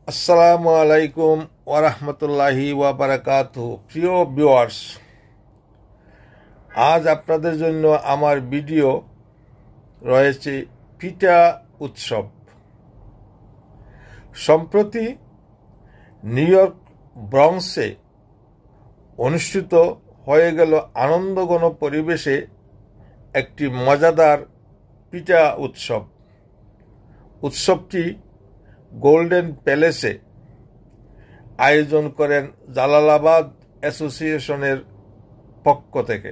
আসসালামু আলাইকুম ওয়ারাহমাতুল্লাহি ওয়া বারাকাতুহু। প্রিয় ভিউয়ার্স, আজ আপনাদের জন্য আমার ভিডিও রয়েছে পিঠা উৎসব। সম্প্রতি নিউ ইয়র্ক ব্রঙ্কসে অনুষ্ঠিত হয়ে গেল আনন্দঘন পরিবেশে একটি মজাদার পিঠা উৎসব। উৎসবটি গোল্ডেন প্যালেসে আয়োজন করেন জালালাবাদ অ্যাসোসিয়েশনের পক্ষ থেকে।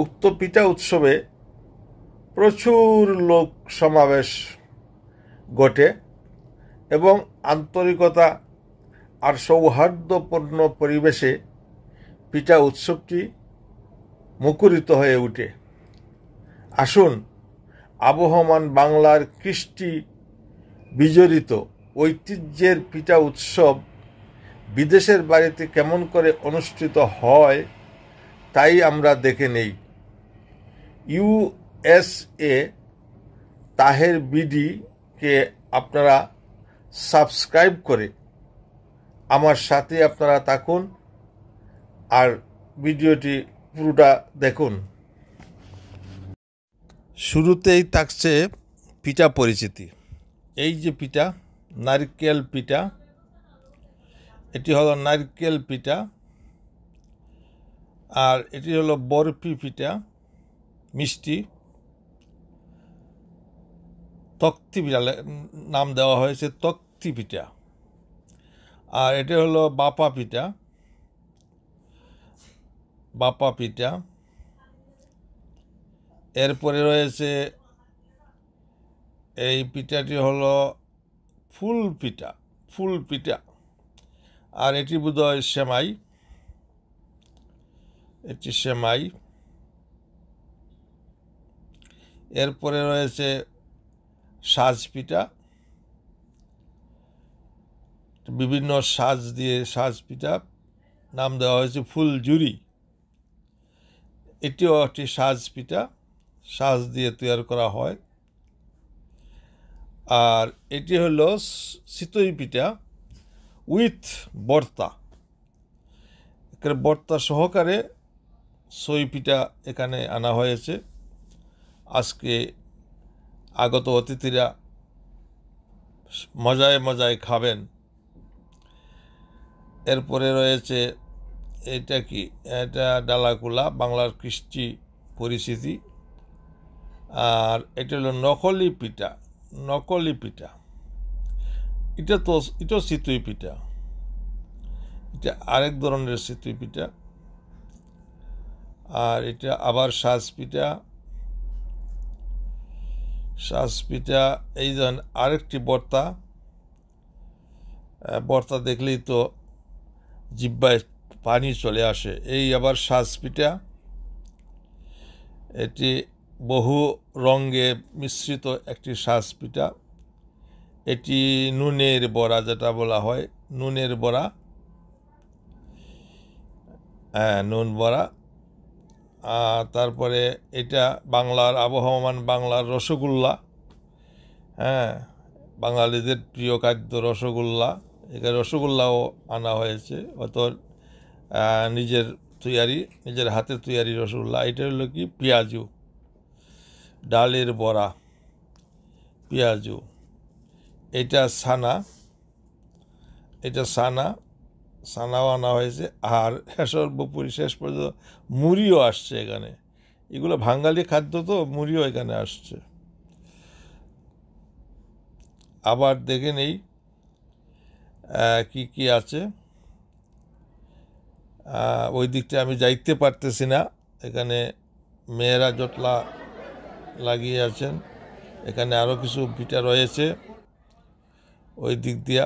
উক্ত পিঠা উৎসবে প্রচুর লোক সমাবেশ ঘটে এবং আন্তরিকতা আর সৌহার্দ্যপূর্ণ পরিবেশে পিঠা উৎসবটি মুখরিত হয়ে ওঠে। আসুন আবহমান বাংলার কৃষ্টি বিজড়িত ঐতিহ্যের পিঠা উৎসব বিদেশের বাড়িতে কেমন করে অনুষ্ঠিত হয় তাই আমরা দেখে নেই। ইউএসএ তাহের বিডিকে আপনারা সাবস্ক্রাইব করে আমার সাথে আপনারা থাকুন আর ভিডিওটি পুরোটা দেখুন। শুরুতেই থাকছে পিঠা পরিচিতি। এই যে পিঠা, নারকেল পিঠা, এটি হলো নারকেল পিঠা, আর এটি হলো বরফি পিঠা, মিষ্টি। তক্তি পিঠা নাম দেওয়া হয়েছে তক্তি পিঠা। আর এটি হলো বাপা পিঠা, বাপা পিঠা। এরপরে রয়েছে এই পিঠাটি হলো ফুল পিঠা, ফুল পিঠা। আর এটি বোধহয় সেমাই, এটি সেমাই। এরপরে রয়েছে সাজ পিঠা, বিভিন্ন সাজ দিয়ে সাজ পিঠা, নাম দেওয়া হয়েছে ফুলঝুরি। এটিও একটি সাজ পিঠা, সাজ দিয়ে তৈরি করা হয়। আর এটি হলো চিতই পিঠা উইথ ভর্তা, ভর্তা সহকারে সই পিঠা এখানে আনা হয়েছে। আজকে আগত অতিথিরা মজায় মজায় খাবেন। এরপরে রয়েছে এটা কি, এটা ডালাকুলা, বাংলার কৃষ্টি পরিচিতি। আর এটা হলো নকলি পিঠা, নকলি পিঠা। এটা চিতই পিঠা, এটা আরেক ধরনের চিতই পিঠা। আর এটা আবার সাজ পিঠা, সাজ পিঠা। এই ধরনের আরেকটি ভর্তা, ভর্তা দেখলেই তো জিহ্বায় পানি চলে আসে। এই আবার সাজ পিঠা, এটি বহু রঙে মিশ্রিত একটি সাজ পিঠা। এটি নুনের বড়া, যেটা বলা হয় নুনের বড়া, নুন বড়া। তারপরে এটা বাংলার আবহমান বাংলার রসগোল্লা, বাঙালিদের প্রিয় খাদ্য রসগোল্লা। এখানে রসগোল্লাও আনা হয়েছে, অত নিজের তৈয়ারি, নিজের হাতে তৈয়ারি রসগোল্লা। এটা হলো কি পেঁয়াজু, ডালের বড়া, পেঁয়াজু। এটা ছানা, এটা ছানাও আনা হয়েছে। আর সর্বোপরি শেষ পর্যন্ত মুড়িও আসছে এখানে। এগুলো বাঙালি খাদ্য, তো মুড়িও এখানে আসছে। আবার দেখে নেই কি কি আছে। ওই দিকটা আমি যাইতে পারতেছি না, এখানে মেয়েরা জটলা লাগিয়ে আছেন। এখানে আরও কিছু পিঠা রয়েছে ওই দিক দিয়া।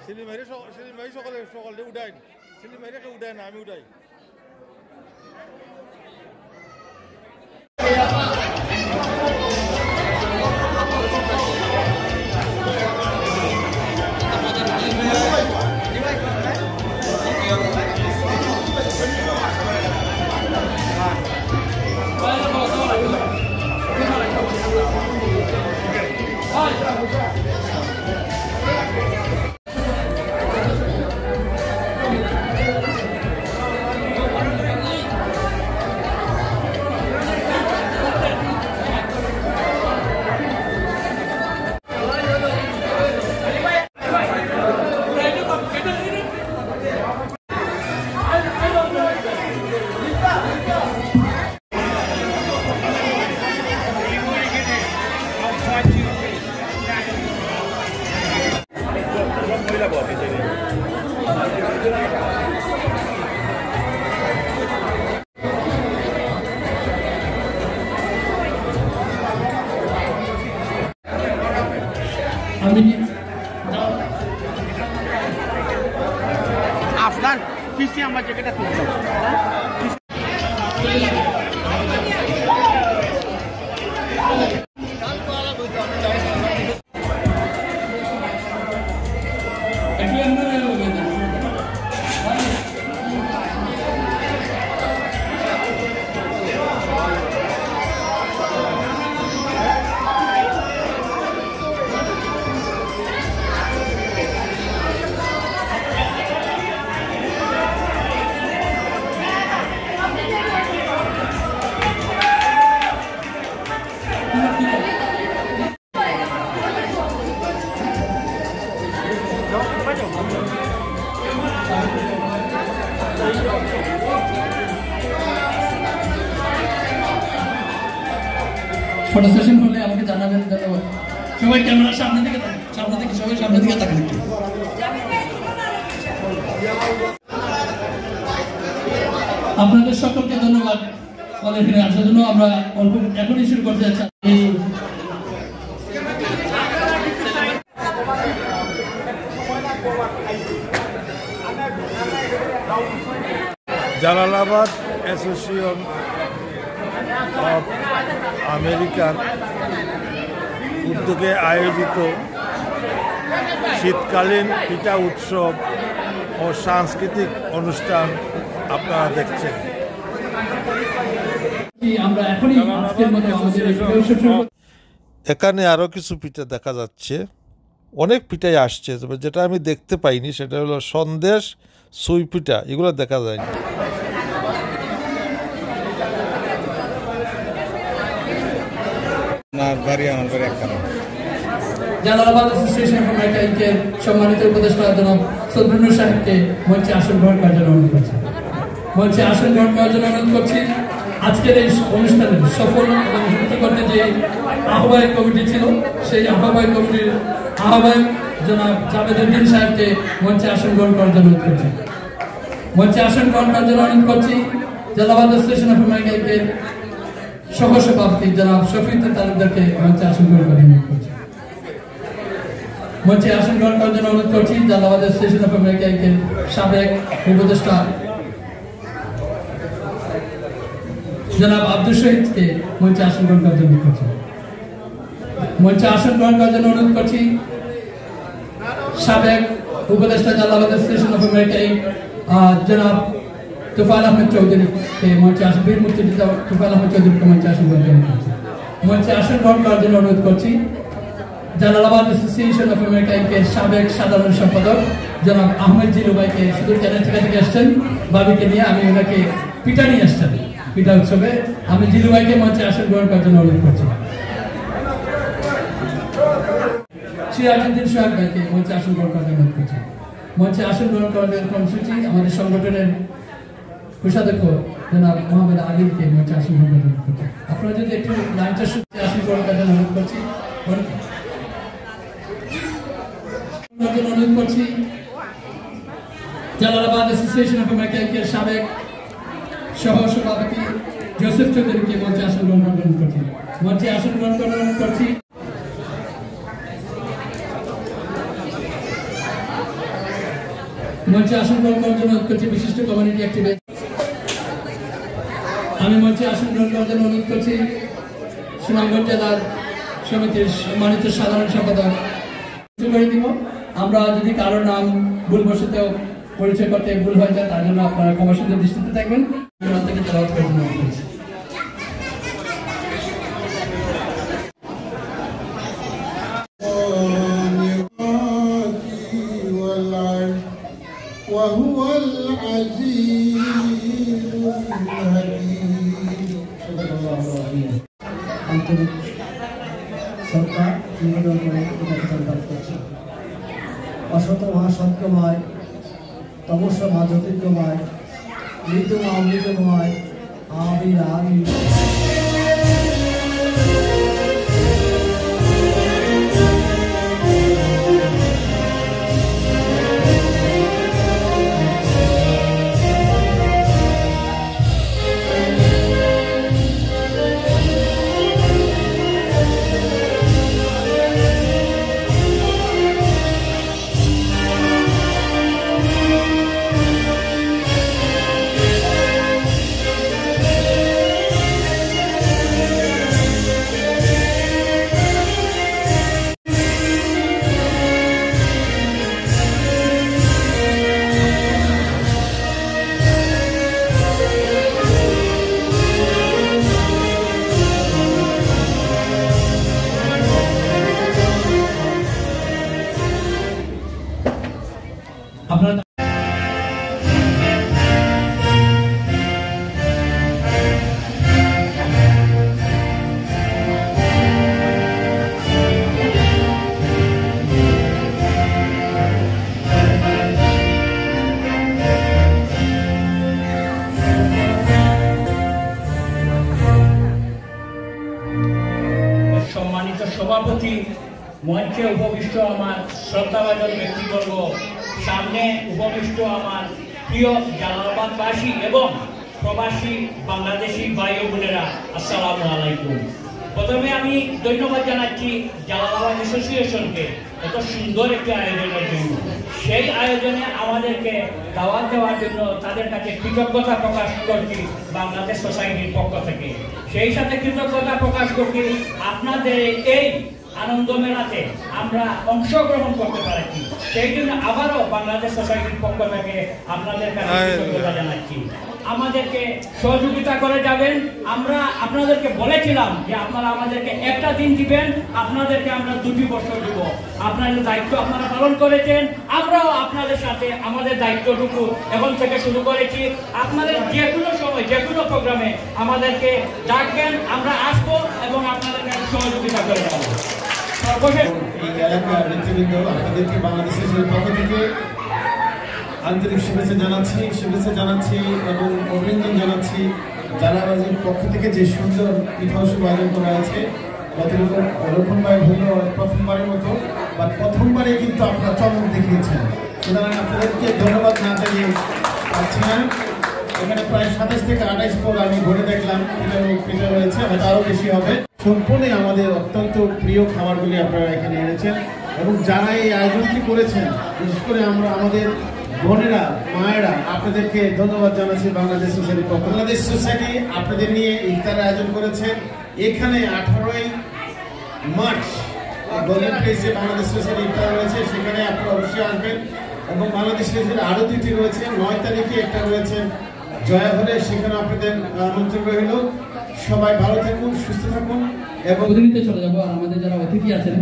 সিলিমারি সকালে উঠাই, সিলিমারিকে উঠাই না, আমি উঠাই। আপনার পিছিয়ে আমরা জায়গাটা তুলছি। ফটো সেশন হলে আমাকে জানাবেন। ধন্যবাদ। সবাই ক্যামেরার সামনে দিকে সবাই সামনে দিকে তাকান একটু। আপনাদের সকলকে ধন্যবাদ আমাদের এখানে আসার জন্য। আমরা অল্প এখনই শুরু করতে যাচ্ছি। জালালাবাদ অ্যাসোসিয়েশন অফ আমেরিকার উদ্যোগে আয়োজিত শীতকালীন পিঠা উৎসব ও সাংস্কৃতিক অনুষ্ঠান আপনারা দেখছেন। এখানে আরও কিছু পিঠা দেখা যাচ্ছে, অনেক পিঠাই আসছে, তবে যেটা আমি দেখতে পাইনি সেটা হলো সন্দেশ, সুই পিঠা, এগুলো দেখা যায়নি। জালালাবাদ অ্যাসোসিয়েশন অফ আমেরিকা ইনকের সম্মানিত উপদেষ্টা জনাব সদরুল সাহেবকে মঞ্চে আসন গ্রহণ করার জন্য অনুরোধ করছি। মঞ্চে আসন গ্রহণ করার জন্য অনুরোধ করছি। আজকের এই অনুষ্ঠানের সফল এবং যুক্ত করতে যে আহ্বায়ক কমিটি ছিল, সেই আহ্বায়ক কমিটির আহ্বায়ক জনাব জাবেদউদ্দিন সাহেবকে মঞ্চে আসন গ্রহণ করার জন্য অনুরোধ করছি। মঞ্চে আসন গ্রহণ করার জন্য অনুরোধ করছি জালালাবাদ অ্যাসোসিয়েশন অফ আমেরিকা ইনকের সহ-সভাপতি জনাব শফিউদ্দিন তালুকদারকে মঞ্চে আসন গ্রহণ করার জন্য অনুরোধ করছি। মঞ্চে আসন গ্রহণ করার জন্য অনুরোধ করছি জালালাবাদ অ্যাসোসিয়েশন অফ আমেরিকা ইনকের সাবেক উপদেষ্টা জনাব আব্দুল শহীদকে মঞ্চে আসন গ্রহণ করার জন্য অনুরোধ করছি। মঞ্চে আসন গ্রহণ করার জন্য অনুরোধ করছি সাবেক উপদেষ্টা জালালাবাদ অ্যাসোসিয়েশন অফ আমেরিকা জনাব তুফাইল আহমেদ চৌধুরীকে মঞ্চে আসন, বীর মুক্তিযোদ্ধা তুফাইল আহমেদ চৌধুরীকে মঞ্চে আসন গ্রহণ করার জন্য করছি। মঞ্চে আসন গ্রহণ করার জন্য অনুরোধ করছি জালালাবাদ অ্যাসোসিয়েশন অফ আমেরিকা ইনকের সাবেক সাধারণ সম্পাদক জনাব আহমেদ জিলু ভাইকে, শুধু চ্যানেল থেকে আসছেন বাবিকে নিয়ে, আমি ওনাকে পিঠা নিয়ে আসছেন পিঠা উৎসবে। আমি জিলু ভাইকে মঞ্চে আসন গ্রহণ করার জন্য অনুরোধ করছি। সিরাজউদ্দিন সোহাগ ভাইকে মঞ্চে আসন গ্রহণ করার জন্য অনুরোধ করছি। মঞ্চে আসন গ্রহণ করার জন্য কর্মসূচি আমাদের সংগঠনের কোষাধ্যক্ষ জনাব মোহাম্মদ আলিমকে মঞ্চে আসন গ্রহণ করার জন্য অনুরোধ করছি। আপনারা যদি একটু লাইনটা শুনতে আসন গ্রহণ করার জন্য অনুরোধ করছি। অনুরোধ করছি জালালাবাদ অ্যাসোসিয়েশন অফ আমেরিকা ইনকের সাবেক সহ-সভাপতি জোসেফ চৌধুরীকে মঞ্চে আসন গ্রহণ করার জন্য অনুরোধ করছি। মঞ্চে আসন গ্রহণ করার অনুরোধ করছি মঞ্চে আসন গ্রহণ করার জন্য অনুরোধ করছি বিশিষ্ট কমিউনিটি অ্যাক্টিভিস্ট। আমি মঞ্চে আসন গ্রহণ করার জন্য অনুরোধ করছি সুনামগঞ্জ জেলার সমিতির সম্মানিত সাধারণ সম্পাদক করে দিব। আমরা যদি কারো নাম ভুলবশত পরিচয় করতে ভুল হয়ে যায় তার জন্য আপনারা ক্ষমাসুন্দর দৃষ্টিতে থাকবেন। থেকে তেলাওয়াত করার জন্য অনুরোধ করছি। وهو العزيز الحكيم صدق الله العظيم আন্তরিক শ্রদ্ধা নিবেদন করে কৃতজ্ঞতা করছি। অসত মহাসত্যময় তমস্য মা জ্যোতির্গময় মৃত্যু মা অমৃতময় আমিন আমিন। সম্মানিত সভাপতি, মঞ্চে উপবিষ্ট আমার শ্রদ্ধাভাজন ব্যক্তিবর্গ, সামনে উপবিষ্ট আমার প্রিয় জালালাবাদবাসী এবং প্রবাসী বাংলাদেশি ভাই ও বোনেরা, আসসালামু আলাইকুম। প্রথমে আমি ধন্যবাদ জানাচ্ছি জালালাবাদ অ্যাসোসিয়েশনকে এত সুন্দর একটি আয়োজনের জন্য। সেই আয়োজনে আমাদেরকে দাওয়াত দেওয়ার জন্য তাদের কাছে কৃতজ্ঞতা প্রকাশ করছি বাংলাদেশ সোসাইটির পক্ষ থেকে। সেই সাথে কৃতজ্ঞতা প্রকাশ করছি আপনাদের এই আনন্দ মেলাতে আমরা অংশগ্রহণ করতে পারছি, সেই জন্য আবারও বাংলাদেশ সোসাইটির পক্ষ থেকে আপনাদের কাছে কৃতজ্ঞতা জানাচ্ছি। আমাদেরকে সহযোগিতা করে যাবেন। আমরা আপনাদেরকে বলেছিলাম যে আপনারা আমাদেরকে একটা দিন দিবেন, আপনাদেরকে আমরা 2 বছর দিব। আপনাদের দায়িত্ব আপনারা পালন করেছেন, আমরাও আপনাদের সাথে আমাদের দায়িত্বটুকু এখন থেকে শুরু করেছি। আপনাদের যে কোনো সময় যে কোনো প্রোগ্রামে আমাদেরকে ডাকবেন, আমরা আসবো এবং আপনাদেরকে সহযোগিতা করে যাবো। এই এলাকার নেতৃবৃন্দ, আপনাদেরকে বাংলাদেশের পক্ষ থেকে আন্তরিক শুভেচ্ছা জানাচ্ছি এবং অভিনন্দন জানাচ্ছি। জালালাবাদের পক্ষ থেকে যে সুন্দর পিঠা উৎসব আয়োজন করা আছে, রোপণ ভাই বলল প্রথমবারের মতো বা প্রথমবারে কিন্তু আপনারা চমক দেখিয়েছেন, সুতরাং আপনাদেরকে ধন্যবাদ না জানিয়ে পাচ্ছি না। এখানে প্রায় 27 থেকে 28 পর আমি ঘুরে দেখলাম পিঠা রয়েছে, হয়তো আরও বেশি হবে। সম্পূর্ণই আমাদের অত্যন্ত প্রিয় খাবারগুলি আপনারা এখানে এনেছেন এবং যারা এই আয়োজনটি করেছেন, বিশেষ করে আমাদের বোনেরা, মায়েরা, আপনাদেরকে ধন্যবাদ জানাচ্ছি। বাংলাদেশ সোসাইটির পক্ষ বাংলাদেশ সোসাইটি আপনাদের নিয়ে ইফতারের আয়োজন করেছেন। এখানে 18ই মার্চ গোল্ডেন প্লেসে বাংলাদেশ সোসাইটি ইফতার রয়েছে, সেখানে আপনারা অবশ্যই আসবেন। এবং বাংলাদেশ সোসাইটির আরও 2টি রয়েছে, 9 তারিখে একটা রয়েছে জয়া হলে, সেখানে আপনাদের আমন্ত্রণ রইল। সবাই ভালো থাকুন, সুস্থ থাকুন এবং প্রতিনিধিতে চলে যাবো। আর আমাদের যারা অতিথি আছেন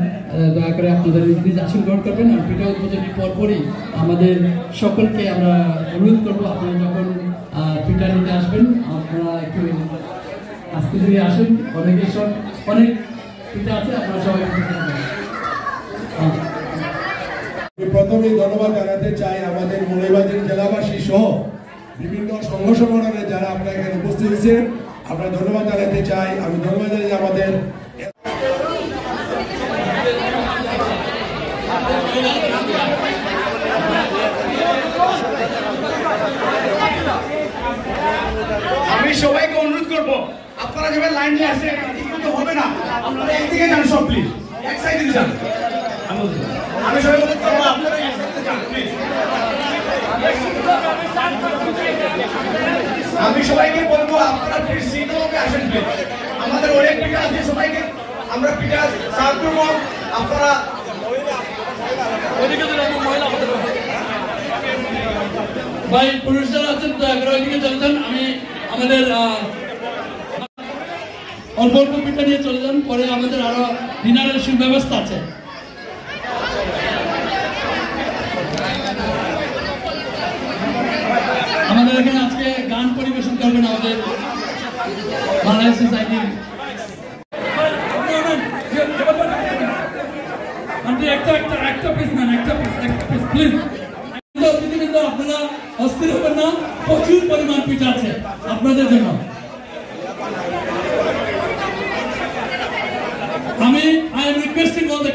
দয়া করে আপনাদের প্লিজ আসন গ্রহণ করবেন। আর পিঠা উদ্বোধনের পরপরই আমাদের সকলকে আমরা অনুরোধ করবো, আপনারা যখন পিঠা নিতে আসবেন আপনারা একটু আস্তে ধীরে আসেন। অনেক পিঠা আছে, আপনারা সবাই প্রথমেই ধন্যবাদ জানাতে চাই আমাদের মৌলভীবাজার জেলাবাসী সহ বিভিন্ন সংঘ সংগঠনের যারা আপনারা এখানে উপস্থিত হয়েছেন, আমরা ধন্যবাদ জানাতে চাই। আমি ধন্যবাদ জানাই আমাদের আমি সবাইকে অনুরোধ করবো, আপনারা যেভাবে লাইন নিয়ে আসছে কিন্তু হবে না, আপনারা একদিকে যান সব, প্লিজ এক সাইডে যান। আমি সবাই অনুরোধ করবো আপনারা এক সাইডে যান প্লিজ। আমি সবাইকে বলবো আপনারা প্লিজ শৃঙ্খলাকে আসেন প্লিজ। আমাদের অনেক পিঠা আছে, সবাইকে আমরা পিঠা সার্ভ করবো, আপনারা ভাই পুরুষ যারা আছেন দয়া করে ওইদিকে চলে যান। আমি আমাদের অল্প অল্প পিঠা নিয়ে চলে যান, পরে আমাদের আরো ডিনারের সুব্যবস্থা আছে। আমাদের এখানে আজকে গান পরিবেশন করবেন আমাদের বাংলাদেশ সোসাইটি। একটা পিস ম্যান, একটা পিস প্লিজ। অতিথিবৃন্দ আপনারা অস্থির হবেন না, প্রচুর পরিমাণ পিঠা আছে আপনাদের জন্য। আমি I am requesting all the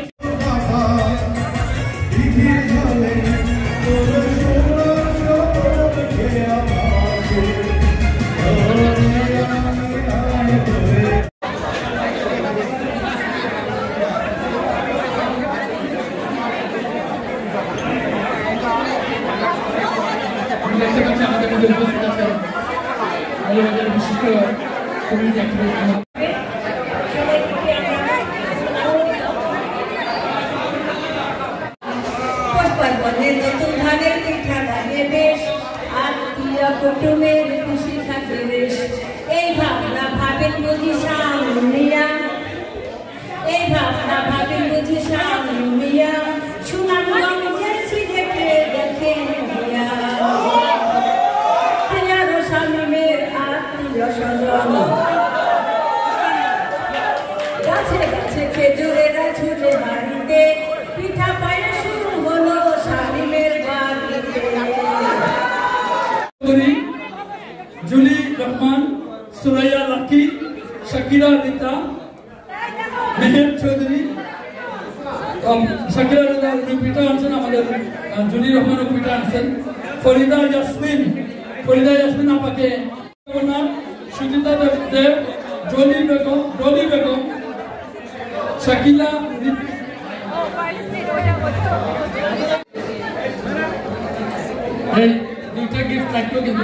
দেখতে পাচ্ছি আমাদের মধ্যে উপস্থিত আছেন আমাদের বিশিষ্ট কমিউনিটি অ্যাক্টিভিস্ট। নতুন ধানের পিঠা লাগে বেশ, আত্মীয় কুটুমের খুশি থাকে বেশ। এই ভাবনা ভাবেন বুঝি সামনিয়া, এই ভাবনা ভাবেন বুঝি সামনিয়া, সুনামগঞ্জের সিলেটে দেখেন স্বামীমের আত্মীয় স্বজন, গাছে গাছে খেজুরেরা ছুটে বাড়িতে, পিঠা পায়ে শুরু হলো স্বামীমের বাড়িতে। জুলি রহমান, সুরাইয়া লাকি, শাকিরা রিতা, মেহের চৌধুরী, শাকিরা রিতা পিঠা আনছেন, আমাদের জুলি রহমানও পিঠা আনছেন, ফরিদা ইয়াসমিন আপাকে, সুজিতা দেব, জলি বেগম, শাকিলা, দুইটা গিফট থাকলো কিন্তু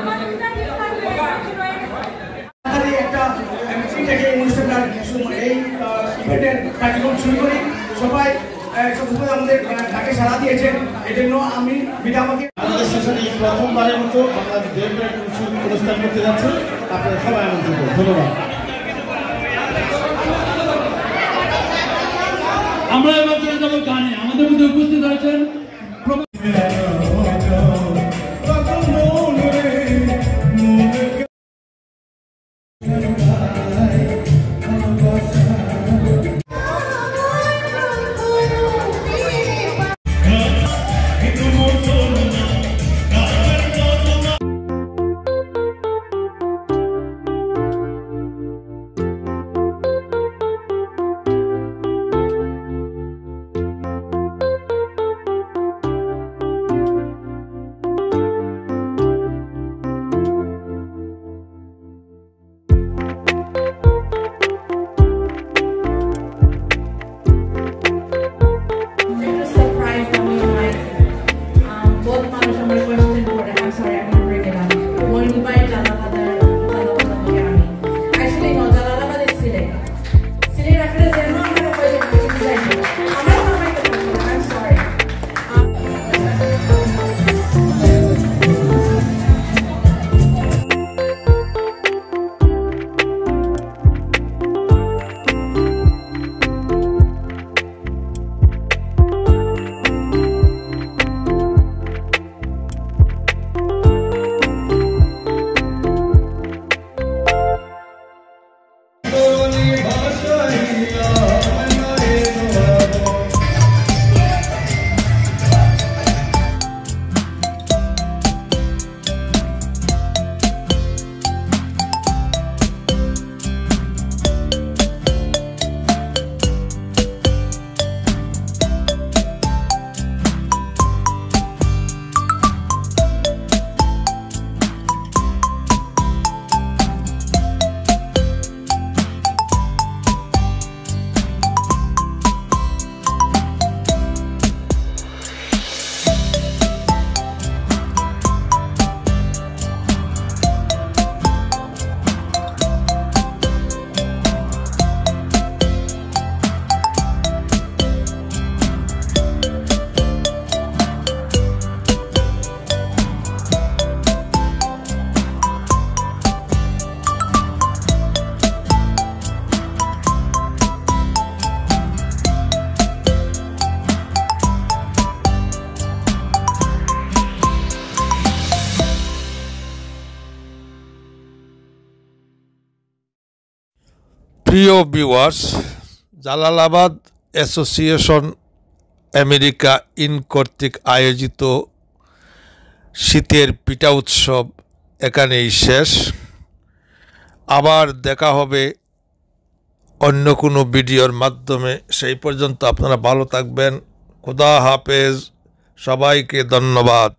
সবাই আমাদের তাকে সাড়া দিয়েছেন, এজন্য আমি আমাকে আমাদের সেশনে প্রথমবারের মতো বাংলাদেশ দেবরাট অনুষ্ঠান করতে যাচ্ছে। আপনারা সবাই আমন্ত্রিত। ধন্যবাদ। আমরা এবার চলে যাবো গানে। আমাদের মধ্যে উপস্থিত আছেন প্রিয় viewers, Jalalabad association America in কর্তৃক আয়োজিত শীতের পিঠা উৎসব এখানেই শেষ। আবার দেখা হবে অন্য কোনো ভিডিওর মাধ্যমে। সেই পর্যন্ত আপনারা ভালো থাকবেন। খোদা হাফেজ। সবাইকে ধন্যবাদ।